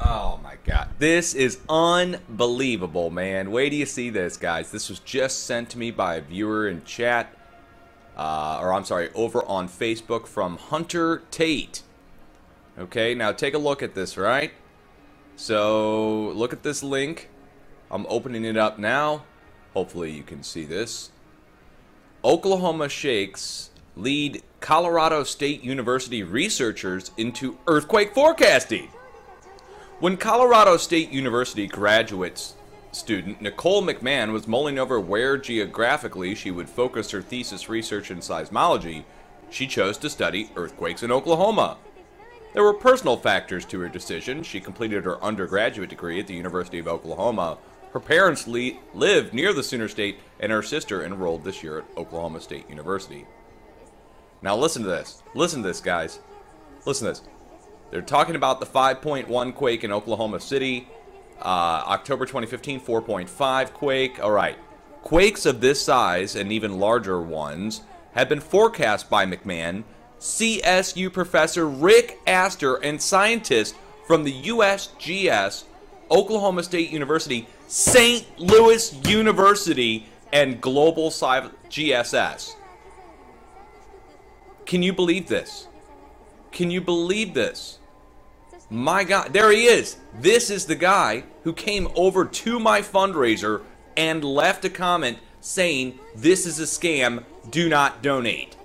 Oh my god. This is unbelievable, man. Wait till you see this, guys. This was just sent to me by a viewer in chat. Or I'm sorry, over on Facebook from Hunter Tate. Okay, now take a look at this, right? So, look at this link. I'm opening it up now. Hopefully you can see this. Oklahoma shakes lead Colorado State University researchers into earthquake forecasting. When Colorado State University graduate student Nicole McMahon was mulling over where geographically she would focus her thesis research in seismology, she chose to study earthquakes in Oklahoma. There were personal factors to her decision. She completed her undergraduate degree at the University of Oklahoma. Her parents lived near the Sooner State, and her sister enrolled this year at Oklahoma State University. Now listen to this. Listen to this, guys. Listen to this. They're talking about the 5.1 quake in Oklahoma City. October 2015, 4.5 quake. All right. Quakes of this size and even larger ones have been forecast by McMahon, CSU professor Rick Astor, and scientists from the USGS, Oklahoma State University, St. Louis University, and Global GSS. Can you believe this? Can you believe this? My God, there he is. This is the guy who came over to my fundraiser and left a comment saying, "This is a scam, do not donate."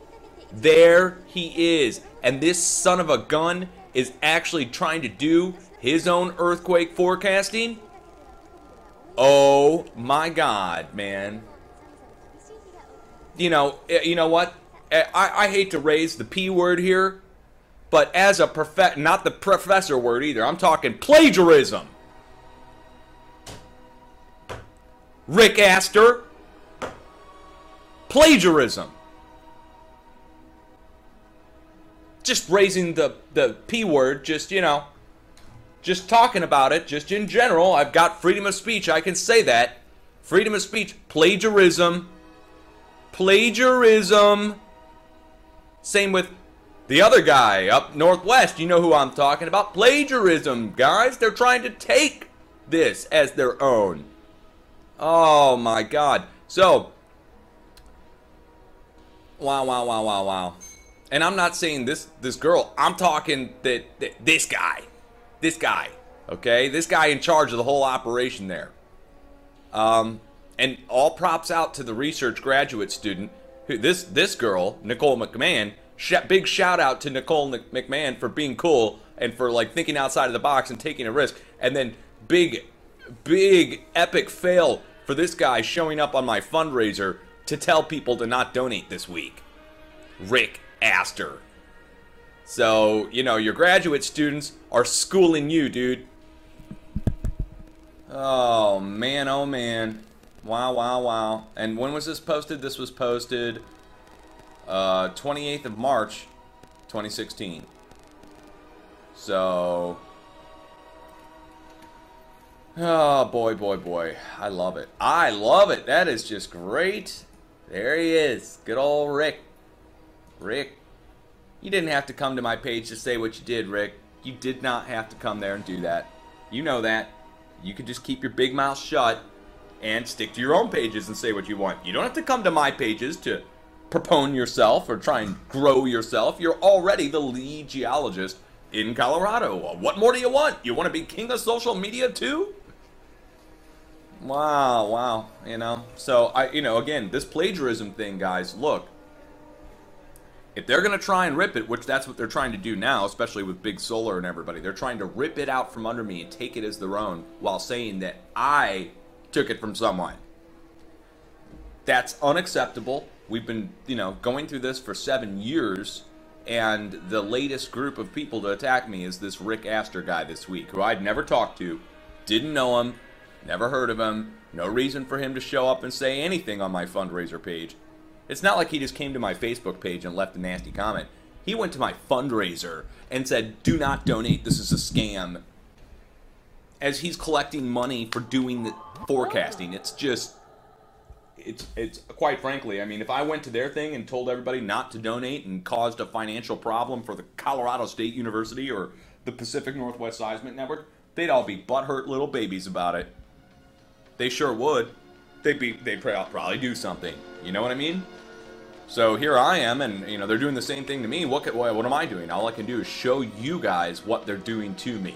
There he is. And this son of a gun is actually trying to do his own earthquake forecasting. Oh my God, man. You know what? I hate to raise the P word here, but as a not the professor word either, I'm talking plagiarism. Rick Astor. Plagiarism. Just raising the P word, just talking about it, just in general. I've got freedom of speech, I can say that. Freedom of speech, plagiarism. Plagiarism. Same with the other guy up northwest. You know who I'm talking about. Plagiarism, guys. They're trying to take this as their own. Oh my God. So, wow. And I'm not saying this girl. I'm talking that this guy, okay, this guy in charge of the whole operation there. And all props out to the research graduate student. Who this girl, Nicole McMahon. Big shout out to Nicole McMahon for being cool and for like thinking outside of the box and taking a risk. And then big epic fail for this guy showing up on my fundraiser to tell people to not donate this week. Rick Astor. So, your graduate students are schooling you, dude. Oh, man. Wow. And when was this posted? This was posted 28th of March, 2016. So, oh, boy. I love it. That is just great. There he is. Good old Rick. Rick, you didn't have to come to my page to say what you did, Rick. You did not have to come there and do that. You know that. You could just keep your big mouth shut and stick to your own pages and say what you want. You don't have to come to my pages to propone yourself or try and grow yourself. You're already the lead geologist in Colorado. What more do you want? You want to be king of social media too? Wow. So again, this plagiarism thing, guys, look. If they're going to try and rip it, which that's what they're trying to do now, especially with Big Solar and everybody, they're trying to rip it out from under me and take it as their own while saying that I took it from someone. That's unacceptable. We've been, going through this for 7 years, and the latest group of people to attack me is this Rick Astor guy this week, who I'd never talked to, didn't know him, never heard of him, no reason for him to show up and say anything on my fundraiser page. It's not like he just came to my Facebook page and left a nasty comment. He went to my fundraiser and said, "Do not donate, this is a scam." As he's collecting money for doing the forecasting. It's quite frankly, I mean, if I went to their thing and told everybody not to donate and caused a financial problem for the Colorado State University or the Pacific Northwest Seismic Network, they'd all be butthurt little babies about it. They sure would. They'd probably do something. You know what I mean? So here I am, and you know they're doing the same thing to me. What am I doing? All I can do is show you guys what they're doing to me.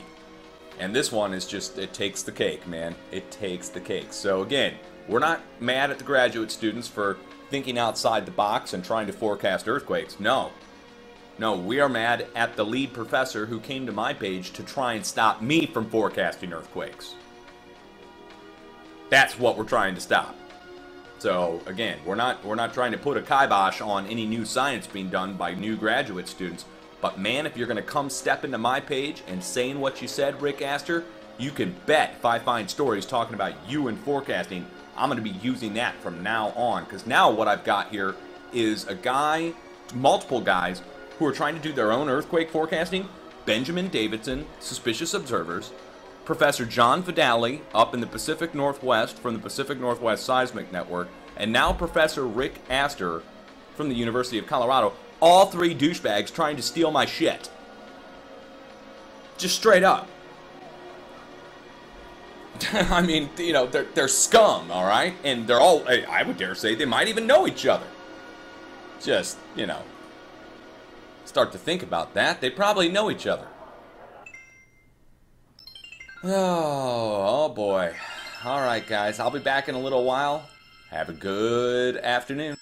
And this one is just, it takes the cake, man. It takes the cake. So again, we're not mad at the graduate students for thinking outside the box and trying to forecast earthquakes. No. No, we are mad at the lead professor who came to my page to try and stop me from forecasting earthquakes. That's what we're trying to stop. So again, we're not trying to put a kibosh on any new science being done by new graduate students. But man, if you're going to come step into my page and saying what you said, Rick Astor, you can bet if I find stories talking about you and forecasting, I'm going to be using that from now on. Because now what I've got here is a guy, multiple guys, who are trying to do their own earthquake forecasting. Benjamin Davidson, Suspicious Observers, Professor John Vidali up in the Pacific Northwest from the Pacific Northwest Seismic Network, and now Professor Rick Astor from the University of Colorado. All three douchebags trying to steal my shit. Just straight up. I mean, you know, they're scum, all right? And they're all, I would dare say, they might even know each other. Just, you know, start to think about that. They probably know each other. Oh boy. All right, guys. I'll be back in a little while. Have a good afternoon.